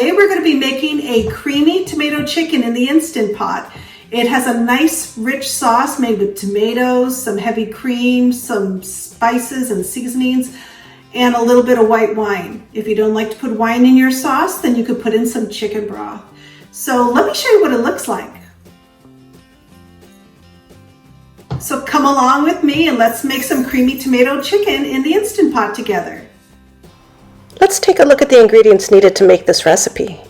Today we're going to be making a creamy tomato chicken in the Instant Pot. It has a nice rich sauce made with tomatoes, some heavy cream, some spices and seasonings, and a little bit of white wine. If you don't like to put wine in your sauce, then you could put in some chicken broth. So let me show you what it looks like. So come along with me and let's make some creamy tomato chicken in the Instant Pot together. Let's take a look at the ingredients needed to make this recipe.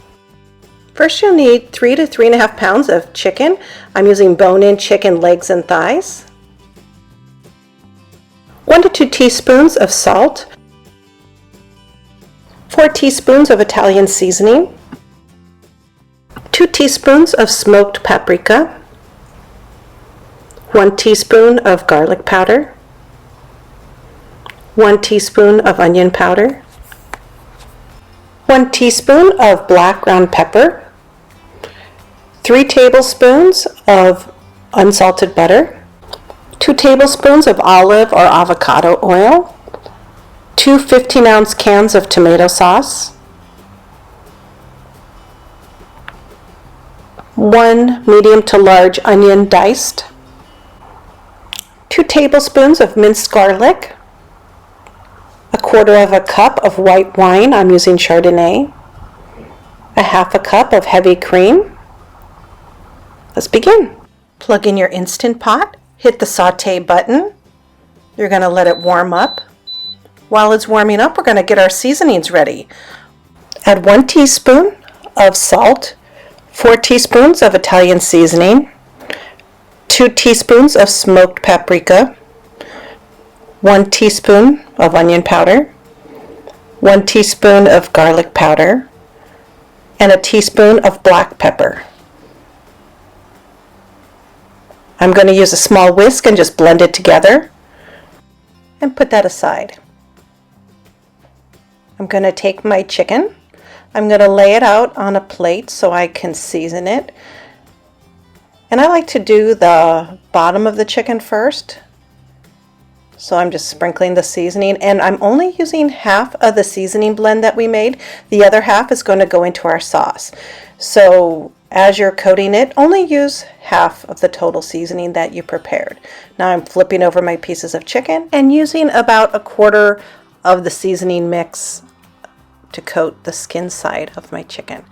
First, you'll need 3 to 3.5 pounds of chicken. I'm using bone-in chicken legs and thighs. 1 to 2 teaspoons of salt. 4 teaspoons of Italian seasoning. 2 teaspoons of smoked paprika. 1 teaspoon of garlic powder. 1 teaspoon of onion powder. 1 teaspoon of black ground pepper, 3 tablespoons of unsalted butter, 2 tablespoons of olive or avocado oil, 2 15-ounce cans of tomato sauce, 1 medium to large onion diced, 2 tablespoons of minced garlic, 1/4 cup of white wine, I'm using Chardonnay, 1/2 cup of heavy cream. Let's begin. Plug in your Instant Pot, hit the saute button. You're going to let it warm up. While it's warming up, we're going to get our seasonings ready. Add 1 teaspoon of salt, 4 teaspoons of Italian seasoning, 2 teaspoons of smoked paprika, 1 teaspoon of onion powder, 1 teaspoon of garlic powder, and a teaspoon of black pepper. I'm going to use a small whisk and just blend it together and put that aside. I'm going to take my chicken. I'm going to lay it out on a plate so I can season it. And I like to do the bottom of the chicken first. So I'm just sprinkling the seasoning, and I'm only using half of the seasoning blend that we made. The other half is going to go into our sauce. So as you're coating it, only use half of the total seasoning that you prepared. Now I'm flipping over my pieces of chicken and using about 1/4 of the seasoning mix to coat the skin side of my chicken.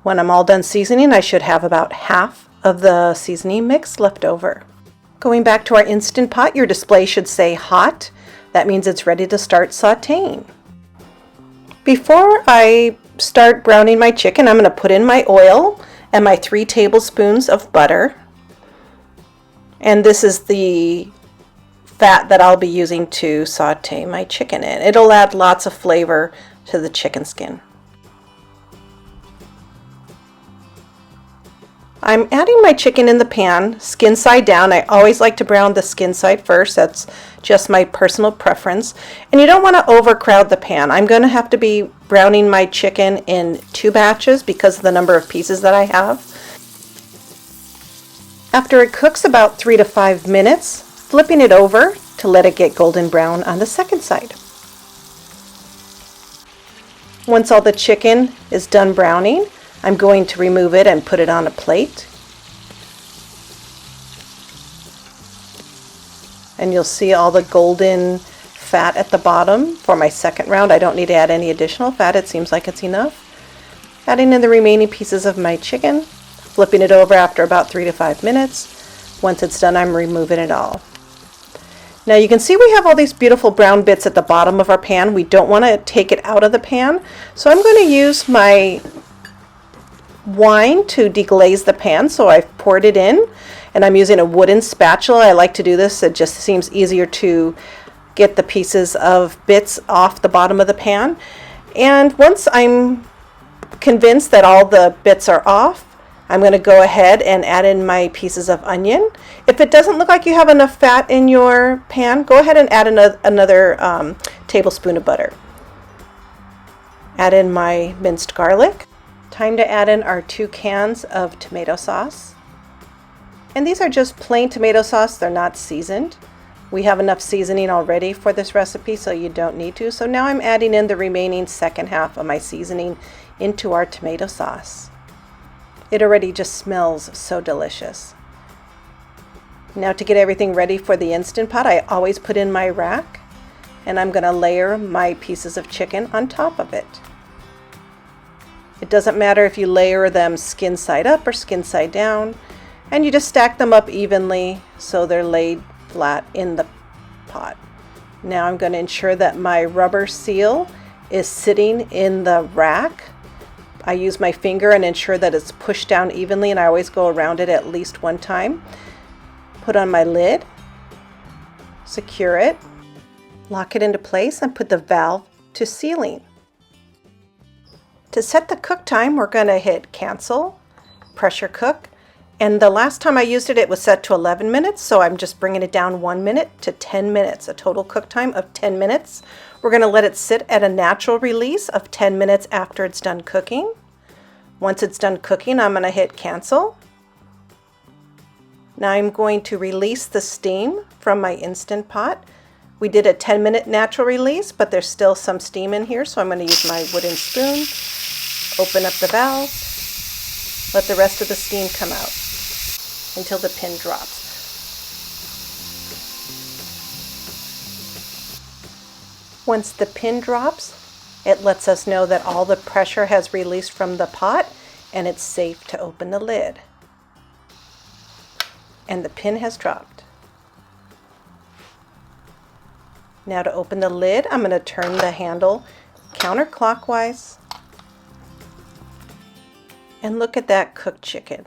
When I'm all done seasoning, I should have about half of the seasoning mix left over. Going back to our Instant Pot, your display should say hot. That means it's ready to start sauteing. Before I start browning my chicken, I'm going to put in my oil and my 3 tablespoons of butter. And this is the fat that I'll be using to saute my chicken in. It'll add lots of flavor to the chicken skin. I'm adding my chicken in the pan, skin side down. I always like to brown the skin side first. That's just my personal preference. And you don't want to overcrowd the pan. I'm going to have to be browning my chicken in 2 batches because of the number of pieces that I have. After it cooks about 3 to 5 minutes, flipping it over to let it get golden brown on the second side. Once all the chicken is done browning, I'm going to remove it and put it on a plate. And you'll see all the golden fat at the bottom for my second round. I don't need to add any additional fat. It seems like it's enough. Adding in the remaining pieces of my chicken, flipping it over after about 3 to 5 minutes. Once it's done, I'm removing it all. Now you can see we have all these beautiful brown bits at the bottom of our pan. We don't want to take it out of the pan. So I'm going to use my wine to deglaze the pan, so I've poured it in, and I'm using a wooden spatula. I like to do this. It just seems easier to get the pieces of bits off the bottom of the pan. And once I'm convinced that all the bits are off, I'm going to go ahead and add in my pieces of onion. If it doesn't look like you have enough fat in your pan, go ahead and add another tablespoon of butter. Add in my minced garlic. Time to add in our 2 cans of tomato sauce. And these are just plain tomato sauce, they're not seasoned. We have enough seasoning already for this recipe, so you don't need to. So now I'm adding in the remaining second half of my seasoning into our tomato sauce. It already just smells so delicious. Now to get everything ready for the Instant Pot, I always put in my rack, and I'm going to layer my pieces of chicken on top of it. It doesn't matter if you layer them skin side up or skin side down, and you just stack them up evenly so they're laid flat in the pot. Now I'm going to ensure that my rubber seal is sitting in the rack. I use my finger and ensure that it's pushed down evenly, and I always go around it at least one time. Put on my lid, secure it, lock it into place, and put the valve to sealing. To set the cook time, we're going to hit cancel, pressure cook, and the last time I used it, it was set to 11 minutes, so I'm just bringing it down 1 minute to 10 minutes, a total cook time of 10 minutes. We're going to let it sit at a natural release of 10 minutes after it's done cooking. Once it's done cooking, I'm going to hit cancel. Now I'm going to release the steam from my Instant Pot. We did a 10-minute natural release, but there's still some steam in here, so I'm going to use my wooden spoon, open up the valve, let the rest of the steam come out until the pin drops. Once the pin drops, it lets us know that all the pressure has released from the pot and it's safe to open the lid. And the pin has dropped. Now to open the lid, I'm going to turn the handle counterclockwise. And look at that cooked chicken.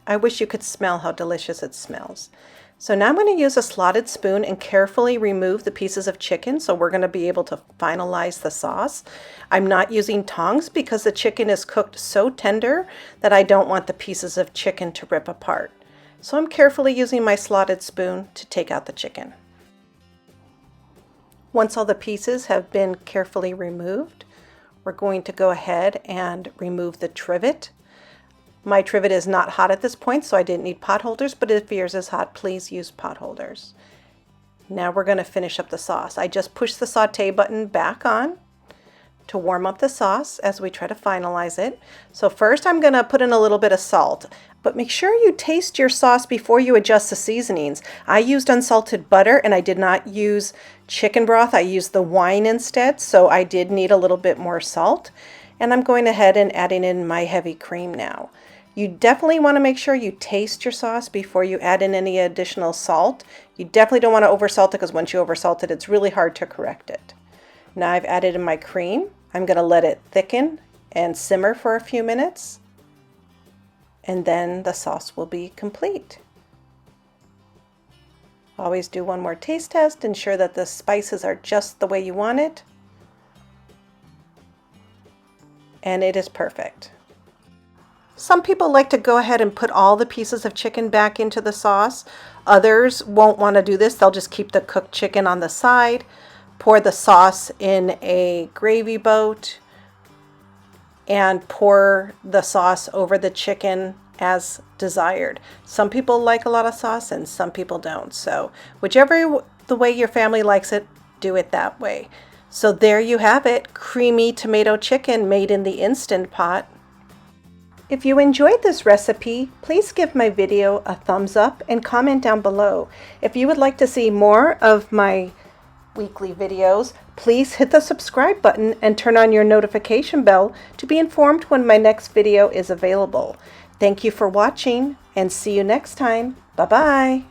I wish you could smell how delicious it smells. So now I'm going to use a slotted spoon and carefully remove the pieces of chicken, so we're going to be able to finalize the sauce. I'm not using tongs because the chicken is cooked so tender that I don't want the pieces of chicken to rip apart. So I'm carefully using my slotted spoon to take out the chicken. Once all the pieces have been carefully removed, we're going to go ahead and remove the trivet. My trivet is not hot at this point, so I didn't need pot holders, but if yours is hot, please use pot holders. Now we're going to finish up the sauce. I just pushed the saute button back on to warm up the sauce as we try to finalize it. So first I'm going to put in a little bit of salt, but make sure you taste your sauce before you adjust the seasonings. I used unsalted butter and I did not use chicken broth. I used the wine instead, so I did need a little bit more salt. And I'm going ahead and adding in my heavy cream now. You definitely want to make sure you taste your sauce before you add in any additional salt. You definitely don't want to oversalt it because once you oversalt it, it's really hard to correct it. Now I've added in my cream. I'm going to let it thicken and simmer for a few minutes, and then the sauce will be complete. Always do one more taste test. Ensure that the spices are just the way you want it. And it is perfect. Some people like to go ahead and put all the pieces of chicken back into the sauce. Others won't want to do this. They'll just keep the cooked chicken on the side, pour the sauce in a gravy boat, and pour the sauce over the chicken as desired. Some people like a lot of sauce and some people don't. So whichever the way your family likes it, do it that way. So there you have it, creamy tomato chicken made in the Instant Pot. If you enjoyed this recipe, please give my video a thumbs up and comment down below. If you would like to see more of my weekly videos, please hit the subscribe button and turn on your notification bell to be informed when my next video is available. Thank you for watching and see you next time. Bye-bye.